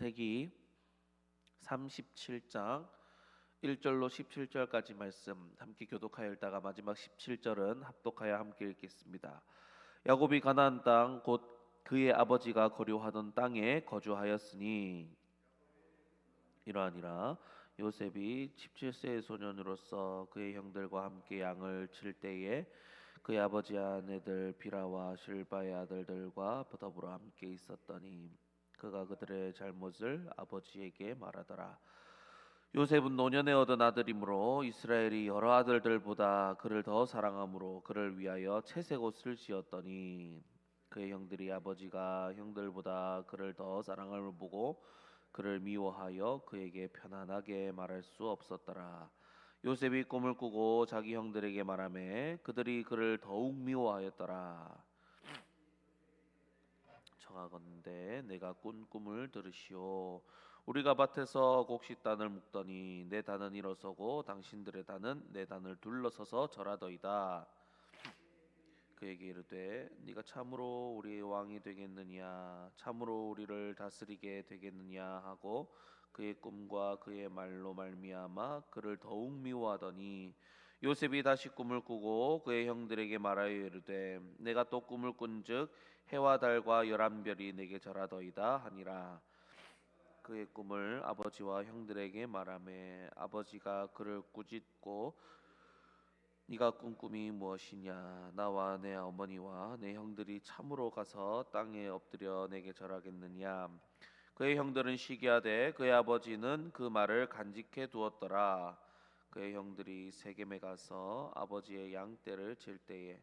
창세기 37장 1절로 17절까지 말씀 함께 교독하여 읽다가 마지막 17절은 합독하여 함께 읽겠습니다. 야곱이 가나안 땅 곧 그의 아버지가 거류하던 땅에 거주하였으니 이러하니라. 요셉이 17세의 소년으로서 그의 형들과 함께 양을 칠 때에 그의 아버지 아내들 비라와 실바의 아들들과 더불어 함께 있었더니 그가 그들의 잘못을 아버지에게 말하더라. 요셉은 노년에 얻은 아들이므로 이스라엘이 여러 아들들보다 그를 더 사랑하므로 그를 위하여 채색 옷을 지었더니 그의 형들이 아버지가 형들보다 그를 더 사랑함을 보고 그를 미워하여 그에게 편안하게 말할 수 없었더라. 요셉이 꿈을 꾸고 자기 형들에게 말하매 그들이 그를 더욱 미워하였더라. 청하건대 내가 꾼 꿈을 들으시오. 우리가 밭에서 곡식단을 묶더니 내 단은 일어서고 당신들의 단은 내 단을 둘러서서 절하더이다. 그에게 이르되 네가 참으로 우리의 왕이 되겠느냐 참으로 우리를 다스리게 되겠느냐 하고 그의 꿈과 그의 말로 말미암아 그를 더욱 미워하더니 요셉이 다시 꿈을 꾸고 그의 형들에게 말하여 이르되 내가 또 꿈을 꾼즉 해와 달과 11별이 내게 절하더이다 하니라. 그의 꿈을 아버지와 형들에게 말하매 아버지가 그를 꾸짖고 네가 꾼 꿈이 무엇이냐 나와 내 어머니와 내 형들이 참으로 가서 땅에 엎드려 내게 절하겠느냐. 그의 형들은 시기하되 그의 아버지는 그 말을 간직해 두었더라. 그의 형들이 세겜에 가서 아버지의 양떼를 칠 때에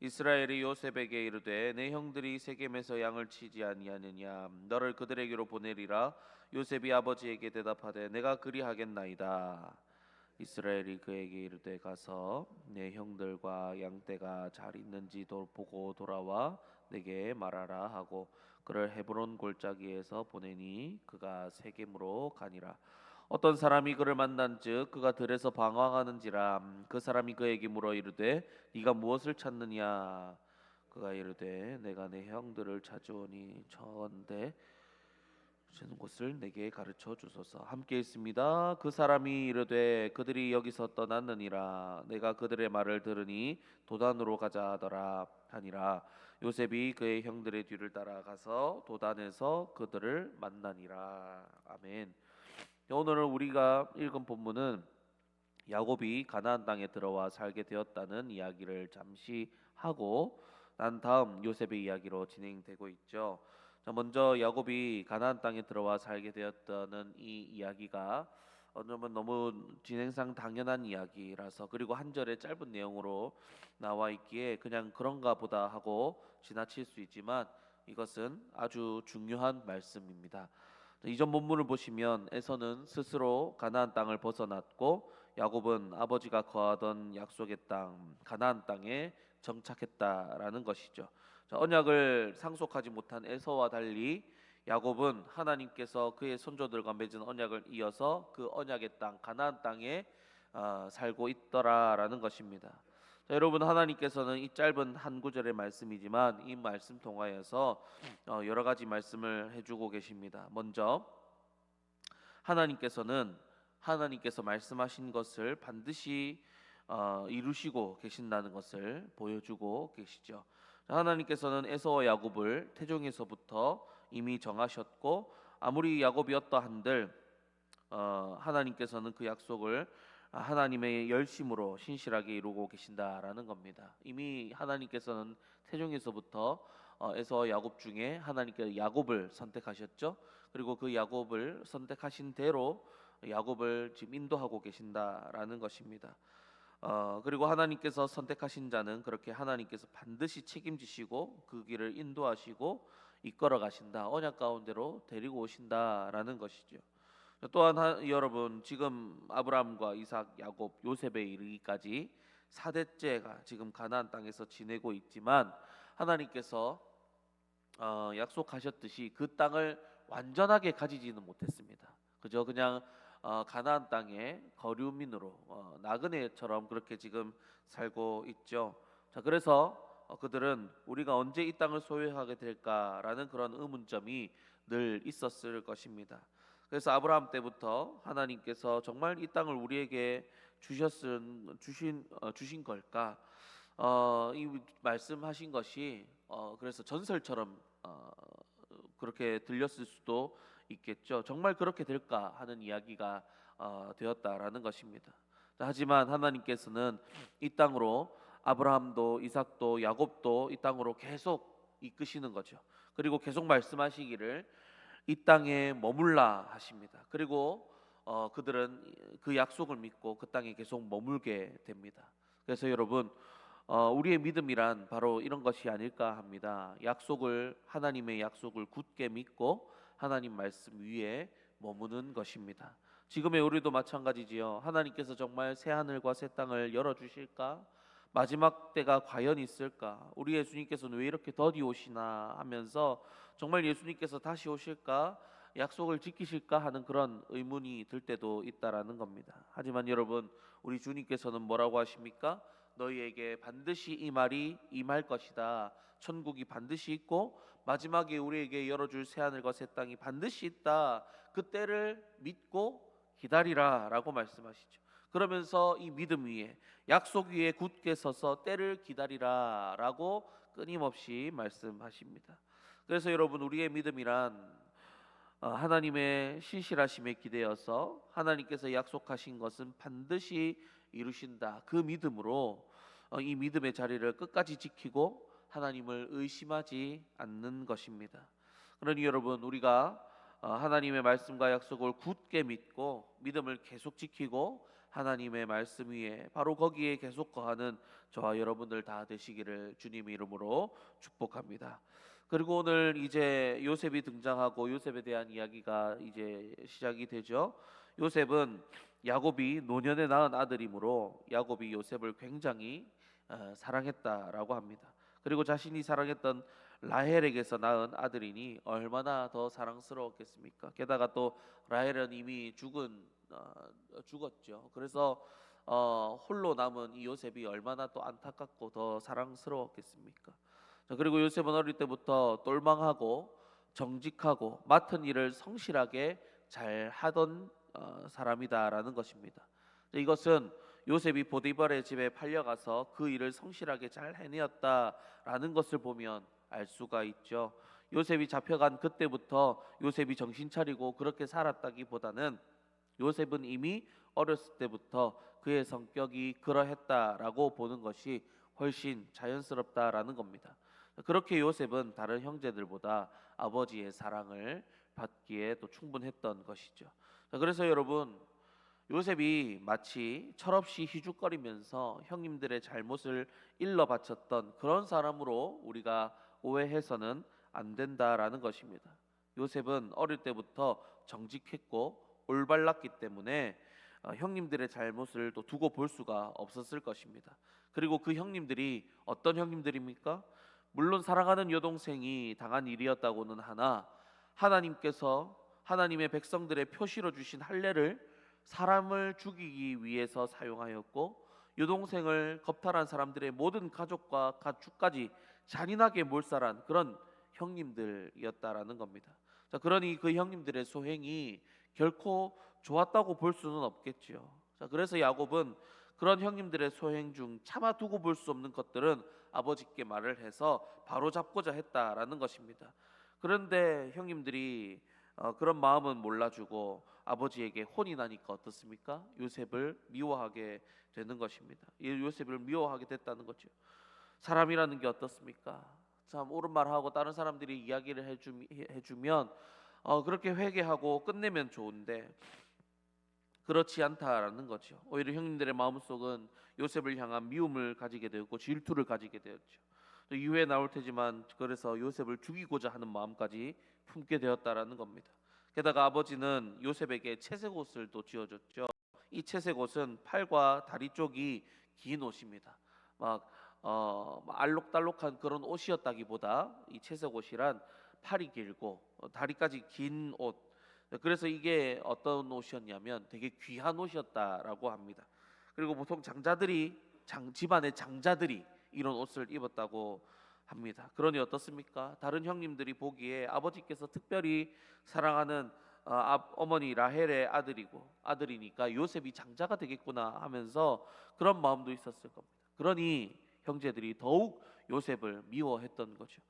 이스라엘이 요셉에게 이르되 내 형들이 세겜에서 양을 치지 아니하느냐 너를 그들에게로 보내리라. 요셉이 아버지에게 대답하되 내가 그리하겠나이다. 이스라엘이 그에게 이르되 가서 내 형들과 양떼가 잘 있는지 보고 돌아와 내게 말하라 하고 그를 헤브론 골짜기에서 보내니 그가 세겜으로 가니라. 어떤 사람이 그를 만난즉 그가 들에서 방황하는지라. 그 사람이 그에게 물어 이르되 네가 무엇을 찾느냐. 그가 이르되 내가 내 형들을 찾으오니 저온데 주는 곳을 내게 가르쳐 주소서. 함께 있습니다. 그 사람이 이르되 그들이 여기서 떠났느니라. 내가 그들의 말을 들으니 도단으로 가자 하더라 하니라. 요셉이 그의 형들의 뒤를 따라가서 도단에서 그들을 만나니라. 아멘. 오늘 우리가 읽은 본문은 야곱이 가나안 땅에 들어와 살게 되었다는 이야기를 잠시 하고 난 다음 요셉의 이야기로 진행되고 있죠. 자, 먼저 야곱이 가나안 땅에 들어와 살게 되었다는 이 이야기가 너무 진행상 당연한 이야기라서 그리고 한 절의 짧은 내용으로 나와 있기에 그냥 그런가 보다 하고 지나칠 수 있지만 이것은 아주 중요한 말씀입니다. 이전 본문을 보시면 에서는 스스로 가나안 땅을 벗어났고 야곱은 아버지가 거하던 약속의 땅 가나안 땅에 정착했다라는 것이죠. 자, 언약을 상속하지 못한 에서와 달리 야곱은 하나님께서 그의 손조들과 맺은 언약을 이어서 그 언약의 땅 가나안 땅에 살고 있더라라는 것입니다. 자, 여러분 하나님께서는 이 짧은 한 구절의 말씀이지만 이 말씀 통하여서 여러 가지 말씀을 해주고 계십니다. 먼저 하나님께서 말씀하신 것을 반드시 이루시고 계신다는 것을 보여주고 계시죠. 하나님께서는 에서와 야곱을 태종에서부터 이미 정하셨고 아무리 야곱이 어떠한들 하나님께서는 그 약속을 하나님의 열심으로 신실하게 이루고 계신다라는 겁니다. 이미 하나님께서는 태종에서부터 에서와 야곱 중에 하나님께서 야곱을 선택하셨죠. 그리고 그 야곱을 선택하신 대로 야곱을 지금 인도하고 계신다라는 것입니다. 그리고 하나님께서 선택하신 자는 그렇게 하나님께서 반드시 책임지시고 그 길을 인도하시고 이끌어 가신다. 언약 가운데로 데리고 오신다라는 것이죠. 또한 여러분 지금 아브라함과 이삭, 야곱, 요셉에 이르기까지 4대째가 지금 가나안 땅에서 지내고 있지만 하나님께서 약속하셨듯이 그 땅을 완전하게 가지지는 못했습니다. 그저 그냥 가나안 땅의 거류민으로 나그네처럼 그렇게 지금 살고 있죠. 자, 그래서 그들은 우리가 언제 이 땅을 소유하게 될까라는 그런 의문점이 늘 있었을 것입니다. 그래서 아브라함 때부터 하나님께서 정말 이 땅을 우리에게 주신 걸까? 이 말씀하신 것이 그래서 전설처럼 그렇게 들렸을 수도 있겠죠. 정말 그렇게 될까 하는 이야기가 되었다라는 것입니다. 하지만 하나님께서는 이 땅으로 아브라함도 이삭도 야곱도 이 땅으로 계속 이끄시는 거죠. 그리고 계속 말씀하시기를 이 땅에 머물라 하십니다. 그리고 그들은 그 약속을 믿고 그 땅에 계속 머물게 됩니다. 그래서 여러분, 우리의 믿음이란 바로 이런 것이 아닐까 합니다. 하나님의 약속을 굳게 믿고 하나님 말씀 위에 머무는 것입니다. 지금의 우리도 마찬가지지요. 하나님께서 정말 새 하늘과 새 땅을 열어 주실까? 마지막 때가 과연 있을까? 우리 예수님께서는 왜 이렇게 더디 오시나 하면서 정말 예수님께서 다시 오실까? 약속을 지키실까 하는 그런 의문이 들 때도 있다라는 겁니다. 하지만 여러분, 우리 주님께서는 뭐라고 하십니까? 너희에게 반드시 이 말이 임할 것이다. 천국이 반드시 있고 마지막에 우리에게 열어줄 새 하늘과 새 땅이 반드시 있다. 그 때를 믿고 기다리라 라고 말씀하시죠. 그러면서 이 믿음 위에 약속 위에 굳게 서서 때를 기다리라 라고 끊임없이 말씀하십니다. 그래서 여러분, 우리의 믿음이란 하나님의 신실하심에 기대어서 하나님께서 약속하신 것은 반드시 이루신다. 그 믿음으로 이 믿음의 자리를 끝까지 지키고 하나님을 의심하지 않는 것입니다. 그러니 여러분, 우리가 하나님의 말씀과 약속을 굳게 믿고 믿음을 계속 지키고 하나님의 말씀 위에 바로 거기에 계속 거하는 저와 여러분들 다 되시기를 주님의 이름으로 축복합니다. 그리고 오늘 이제 요셉이 등장하고 요셉에 대한 이야기가 이제 시작이 되죠. 요셉은 야곱이 노년에 낳은 아들이므로 야곱이 요셉을 굉장히 사랑했다라고 합니다. 그리고 자신이 사랑했던 라헬에게서 낳은 아들이니 얼마나 더 사랑스러웠겠습니까? 게다가 또 라헬은 이미 죽었죠. 그래서 홀로 남은 이 요셉이 얼마나 또 안타깝고 더 사랑스러웠겠습니까? 자, 그리고 요셉은 어릴 때부터 똘망하고 정직하고 맡은 일을 성실하게 잘 하던 사람이다라는 것입니다. 이것은 요셉이 보디발의 집에 팔려가서 그 일을 성실하게 잘 해내었다라는 것을 보면 알 수가 있죠. 요셉이 잡혀간 그때부터 요셉이 정신 차리고 그렇게 살았다기보다는 요셉은 이미 어렸을 때부터 그의 성격이 그러했다라고 보는 것이 훨씬 자연스럽다라는 겁니다. 그렇게 요셉은 다른 형제들보다 아버지의 사랑을 받기에 또 충분했던 것이죠. 그래서 여러분, 요셉이 마치 철없이 희죽거리면서 형님들의 잘못을 일러 바쳤던 그런 사람으로 우리가 오해해서는 안 된다라는 것입니다. 요셉은 어릴 때부터 정직했고 올바랐기 때문에 형님들의 잘못을 또 두고 볼 수가 없었을 것입니다. 그리고 그 형님들이 어떤 형님들입니까? 물론 사랑하는 여동생이 당한 일이었다고는 하나 하나님께서 하나님의 백성들의 표시로 주신 할례를 사람을 죽이기 위해서 사용하였고 여동생을 겁탈한 사람들의 모든 가족과 가축까지 잔인하게 몰살한 그런 형님들이었다라는 겁니다. 자, 그러니 그 형님들의 소행이 결코 좋았다고 볼 수는 없겠지요. 자, 그래서 야곱은 그런 형님들의 소행 중 차마 두고 볼 수 없는 것들은 아버지께 말을 해서 바로 잡고자 했다라는 것입니다. 그런데 형님들이 그런 마음은 몰라주고 아버지에게 혼이 나니까 어떻습니까? 요셉을 미워하게 되는 것입니다. 이 요셉을 미워하게 됐다는 거죠. 사람이라는 게 어떻습니까? 참 옳은 말하고 다른 사람들이 이야기를 해주면 그렇게 회개하고 끝내면 좋은데 그렇지 않다라는 거죠. 오히려 형님들의 마음속은 요셉을 향한 미움을 가지게 되었고 질투를 가지게 되었죠. 또 이후에 나올 테지만 그래서 요셉을 죽이고자 하는 마음까지 품게 되었다라는 겁니다. 게다가 아버지는 요셉에게 채색 옷을 또 지어줬죠. 이 채색 옷은 팔과 다리 쪽이 긴 옷입니다. 막 알록달록한 그런 옷이었다기보다 이 채색 옷이란 팔이 길고 다리까지 긴 옷. 그래서 이게 어떤 옷이었냐면 되게 귀한 옷이었다라고 합니다. 그리고 보통 집안의 장자들이 이런 옷을 입었다고 합니다. 그러니 어떻습니까? 다른 형님들이 보기에 아버지께서 특별히 사랑하는 어머니 라헬의 아들이니까 요셉이 장자가 되겠구나 하면서 그런 마음도 있었을 겁니다. 그러니 형제들이 더욱 요셉을 미워했던 거죠.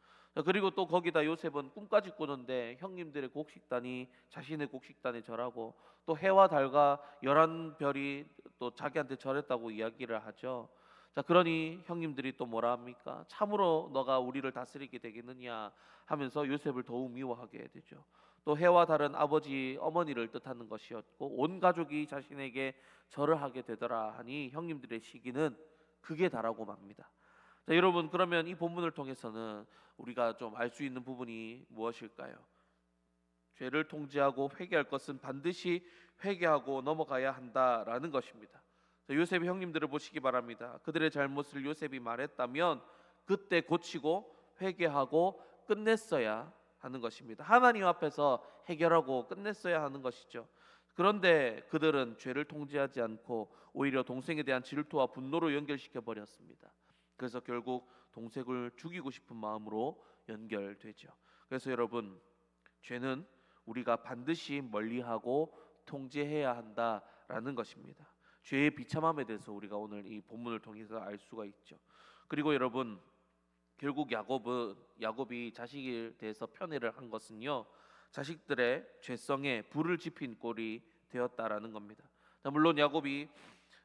그리고 또 거기다 요셉은 꿈까지 꾸는데 형님들의 곡식단이 자신의 곡식단에 절하고 또 해와 달과 11별이 또 자기한테 절했다고 이야기를 하죠. 자, 그러니 형님들이 또 뭐라 합니까? 참으로 너가 우리를 다스리게 되겠느냐 하면서 요셉을 더욱 미워하게 되죠. 또 해와 달은 아버지 어머니를 뜻하는 것이었고 온 가족이 자신에게 절을 하게 되더라 하니 형님들의 시기는 극에 달하고 맙니다. 자, 여러분, 그러면 이 본문을 통해서는 우리가 좀 알 수 있는 부분이 무엇일까요? 죄를 통제하고 회개할 것은 반드시 회개하고 넘어가야 한다라는 것입니다. 자, 요셉의 형님들을 보시기 바랍니다. 그들의 잘못을 요셉이 말했다면 그때 고치고 회개하고 끝냈어야 하는 것입니다. 하나님 앞에서 해결하고 끝냈어야 하는 것이죠. 그런데 그들은 죄를 통제하지 않고 오히려 동생에 대한 질투와 분노로 연결시켜 버렸습니다. 그래서 결국 동생을 죽이고 싶은 마음으로 연결되죠. 그래서 여러분, 죄는 우리가 반드시 멀리하고 통제해야 한다라는 것입니다. 죄의 비참함에 대해서 우리가 오늘 이 본문을 통해서 알 수가 있죠. 그리고 여러분, 결국 야곱이 자식에 대해서 편애를 한 것은요, 자식들의 죄성에 불을 지핀 꼴이 되었다라는 겁니다. 물론 야곱이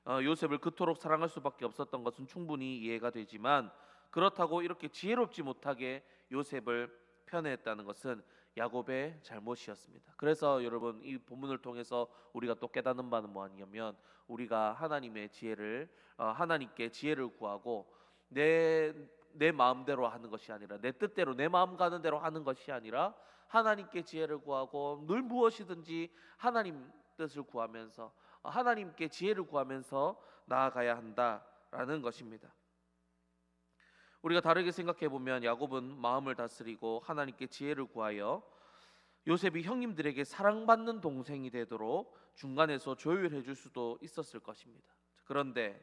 요셉을 그토록 사랑할 수밖에 없었던 것은 충분히 이해가 되지만 그렇다고 이렇게 지혜롭지 못하게 요셉을 편애했다는 것은 야곱의 잘못이었습니다. 그래서 여러분, 이 본문을 통해서 우리가 또 깨닫는 바는 뭐냐면 우리가 하나님의 지혜를 하나님께 지혜를 구하고 내 마음대로 하는 것이 아니라 내 뜻대로 내 마음 가는 대로 하는 것이 아니라 하나님께 지혜를 구하고 늘 무엇이든지 하나님 뜻을 구하면서 하나님께 지혜를 구하면서 나아가야 한다라는 것입니다. 우리가 다르게 생각해 보면 야곱은 마음을 다스리고 하나님께 지혜를 구하여 요셉이 형님들에게 사랑받는 동생이 되도록 중간에서 조율해 줄 수도 있었을 것입니다. 그런데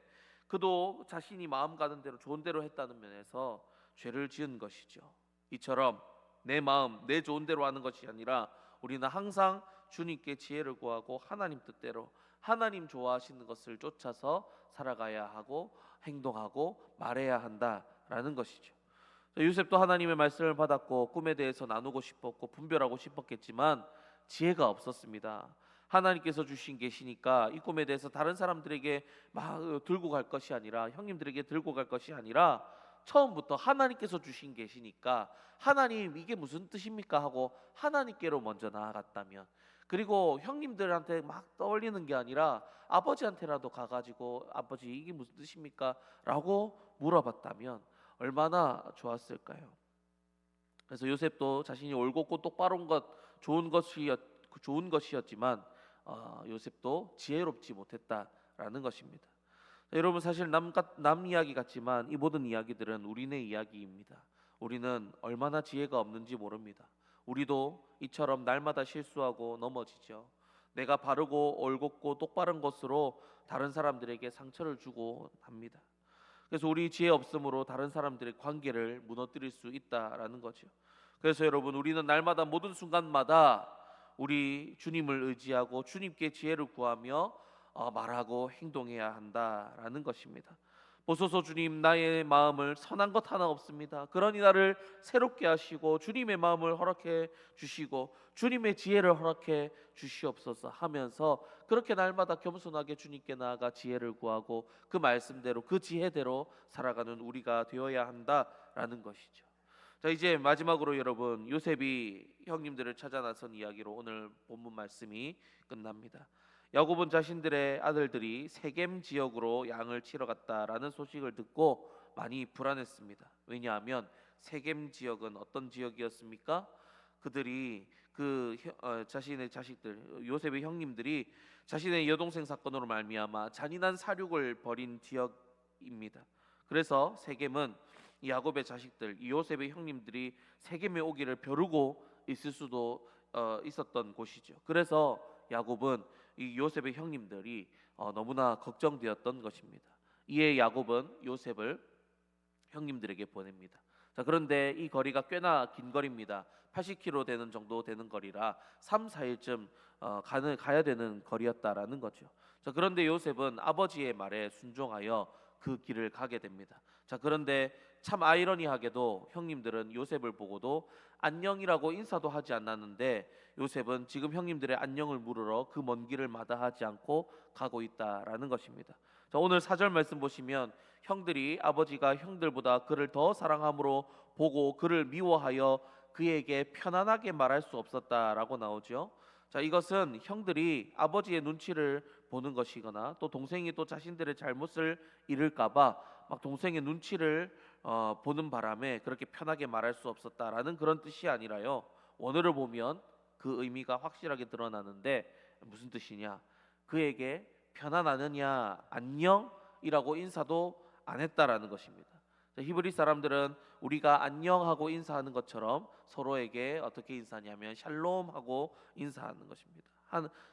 그도 자신이 마음 가는 대로 좋은 대로 했다는 면에서 죄를 지은 것이죠. 이처럼 내 마음, 내 좋은 대로 하는 것이 아니라 우리는 항상 주님께 지혜를 구하고 하나님 뜻대로 하나님 좋아하시는 것을 쫓아서 살아가야 하고 행동하고 말해야 한다라는 것이죠. 요셉도 하나님의 말씀을 받았고 꿈에 대해서 나누고 싶었고 분별하고 싶었겠지만 지혜가 없었습니다. 하나님께서 주신 계시니까 이 꿈에 대해서 다른 사람들에게 막 들고 갈 것이 아니라 형님들에게 들고 갈 것이 아니라 처음부터 하나님께서 주신 계시니까 하나님 이게 무슨 뜻입니까 하고 하나님께로 먼저 나아갔다면, 그리고 형님들한테 막 떠올리는 게 아니라 아버지한테라도 가가지고 아버지 이게 무슨 뜻입니까 라고 물어봤다면 얼마나 좋았을까요? 그래서 요셉도 자신이 옳고 똑바른 것 좋은 것이었지만 요셉도 지혜롭지 못했다라는 것입니다. 여러분, 사실 남 이야기 같지만 이 모든 이야기들은 우리네 이야기입니다. 우리는 얼마나 지혜가 없는지 모릅니다. 우리도 이처럼 날마다 실수하고 넘어지죠. 내가 바르고 옳고 똑바른 것으로 다른 사람들에게 상처를 주고 합니다. 그래서 우리 지혜 없음으로 다른 사람들의 관계를 무너뜨릴 수 있다라는 거죠. 그래서 여러분, 우리는 날마다 모든 순간마다 우리 주님을 의지하고 주님께 지혜를 구하며 말하고 행동해야 한다라는 것입니다. 보소서 주님, 나의 마음을 선한 것 하나 없습니다. 그러니 나를 새롭게 하시고 주님의 마음을 허락해 주시고 주님의 지혜를 허락해 주시옵소서 하면서 그렇게 날마다 겸손하게 주님께 나아가 지혜를 구하고 그 말씀대로 그 지혜대로 살아가는 우리가 되어야 한다라는 것이죠. 자, 이제 마지막으로 여러분, 요셉이 형님들을 찾아 나선 이야기로 오늘 본문 말씀이 끝납니다. 야곱은 자신들의 아들들이 세겜 지역으로 양을 치러 갔다라는 소식을 듣고 많이 불안했습니다. 왜냐하면 세겜 지역은 어떤 지역이었습니까? 그들이 자신의 자식들 요셉의 형님들이 자신의 여동생 사건으로 말미암아 잔인한 사륙을 벌인 지역입니다. 그래서 세겜은 이 야곱의 자식들, 이 요셉의 형님들이 세겜에 오기를 벼르고 있을 수도 있었던 곳이죠. 그래서 야곱은 이 요셉의 형님들이 너무나 걱정되었던 것입니다. 이에 야곱은 요셉을 형님들에게 보냅니다. 자, 그런데 이 거리가 꽤나 긴 거리입니다. 80km 되는 정도 되는 거리라 3, 4일쯤 가야 되는 거리였다라는 거죠. 자, 그런데 요셉은 아버지의 말에 순종하여 그 길을 가게 됩니다. 자, 그런데 참 아이러니하게도 형님들은 요셉을 보고도 안녕이라고 인사도 하지 않았는데 요셉은 지금 형님들의 안녕을 물으러 그 먼 길을 마다하지 않고 가고 있다라는 것입니다. 자, 오늘 4절 말씀 보시면 형들이 아버지가 형들보다 그를 더 사랑함으로 보고 그를 미워하여 그에게 편안하게 말할 수 없었다라고 나오죠. 자, 이것은 형들이 아버지의 눈치를 보는 것이거나 또 동생이 또 자신들의 잘못을 잃을까봐 막 동생의 눈치를 보는 바람에 그렇게 편하게 말할 수 없었다라는 그런 뜻이 아니라요. 원어를 보면 그 의미가 확실하게 드러나는데 무슨 뜻이냐? 그에게 편안하느냐 안녕이라고 인사도 안 했다라는 것입니다. 히브리 사람들은 우리가 안녕하고 인사하는 것처럼 서로에게 어떻게 인사하냐면 샬롬하고 인사하는 것입니다.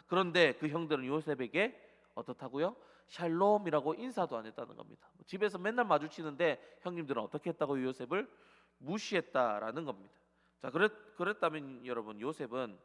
그런데 그 형들은 요셉에게 어떻다고요? 샬롬이라고 인사도 안 했다는 겁니다. 집에서 맨날 마주치는데 형님들은 어떻게 했다고 요셉을 무시했다라는 겁니다. 자, 그랬다면 여러분 요셉은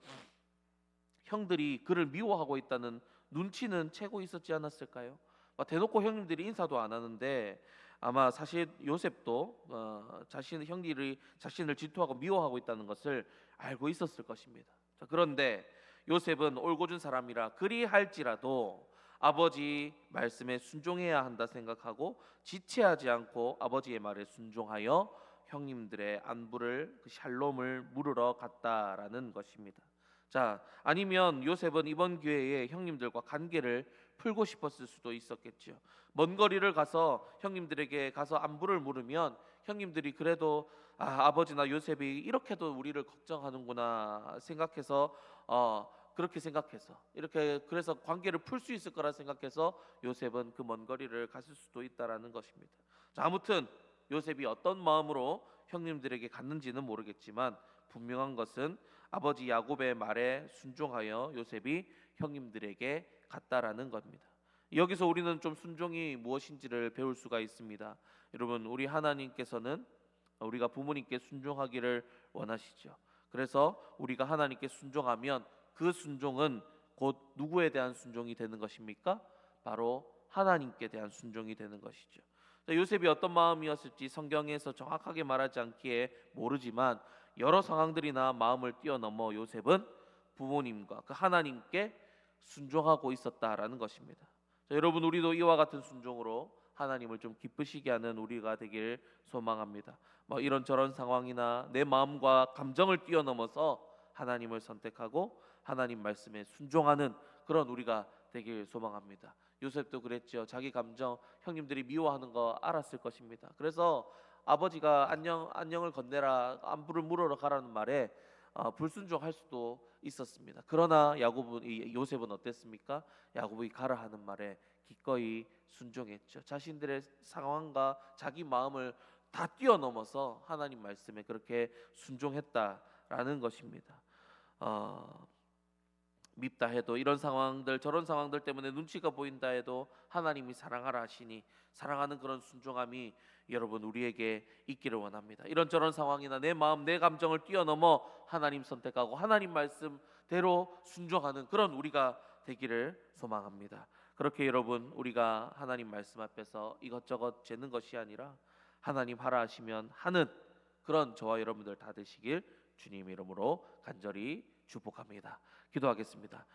형들이 그를 미워하고 있다는 눈치는 채고 있었지 않았을까요? 대놓고 형님들이 인사도 안 하는데 아마 사실 요셉도 자신 형들이 자신을 질투하고 미워하고 있다는 것을 알고 있었을 것입니다. 자, 그런데 요셉은 올곧은 사람이라 그리할지라도 아버지 말씀에 순종해야 한다 생각하고 지체하지 않고 아버지의 말에 순종하여 형님들의 안부를 그 샬롬을 물으러 갔다라는 것입니다. 자, 아니면 요셉은 이번 기회에 형님들과 관계를 풀고 싶었을 수도 있었겠죠. 먼 거리를 가서 형님들에게 가서 안부를 물으면 형님들이 그래도 아버지나 요셉이 이렇게도 우리를 걱정하는구나 생각해서 그렇게 생각해서 이렇게 그래서 관계를 풀 수 있을 거라 생각해서 요셉은 그 먼 거리를 갔을 수도 있다라는 것입니다. 자, 아무튼 요셉이 어떤 마음으로 형님들에게 갔는지는 모르겠지만 분명한 것은 아버지 야곱의 말에 순종하여 요셉이 형님들에게 갔다라는 겁니다. 여기서 우리는 좀 순종이 무엇인지를 배울 수가 있습니다. 여러분, 우리 하나님께서는 우리가 부모님께 순종하기를 원하시죠. 그래서 우리가 하나님께 순종하면 그 순종은 곧 누구에 대한 순종이 되는 것입니까? 바로 하나님께 대한 순종이 되는 것이죠. 요셉이 어떤 마음이었을지 성경에서 정확하게 말하지 않기에 모르지만 여러 상황들이나 마음을 뛰어넘어 요셉은 부모님과 그 하나님께 순종하고 있었다라는 것입니다. 자, 여러분, 우리도 이와 같은 순종으로 하나님을 좀 기쁘시게 하는 우리가 되길 소망합니다. 이런저런 상황이나 내 마음과 감정을 뛰어넘어서 하나님을 선택하고 하나님 말씀에 순종하는 그런 우리가 되길 소망합니다. 요셉도 그랬죠. 자기 감정 형님들이 미워하는 거 알았을 것입니다. 그래서 아버지가 안녕을 건네라 안부를 물으러 가라는 말에 불순종할 수도 있었습니다. 그러나 요셉은 어땠습니까? 야곱이 가라 하는 말에 기꺼이 순종했죠. 자신들의 상황과 자기 마음을 다 뛰어넘어서 하나님 말씀에 그렇게 순종했다라는 것입니다. 밉다 해도 이런 상황들 저런 상황들 때문에 눈치가 보인다 해도 하나님이 사랑하라 하시니 사랑하는 그런 순종함이 여러분 우리에게 있기를 원합니다. 이런저런 상황이나 내 마음 내 감정을 뛰어넘어 하나님 선택하고 하나님 말씀대로 순종하는 그런 우리가 되기를 소망합니다. 그렇게 여러분 우리가 하나님 말씀 앞에서 이것저것 재는 것이 아니라 하나님 하라 하시면 하는 그런 저와 여러분들 다 되시길 주님 이름으로 간절히 축복합니다. 기도하겠습니다.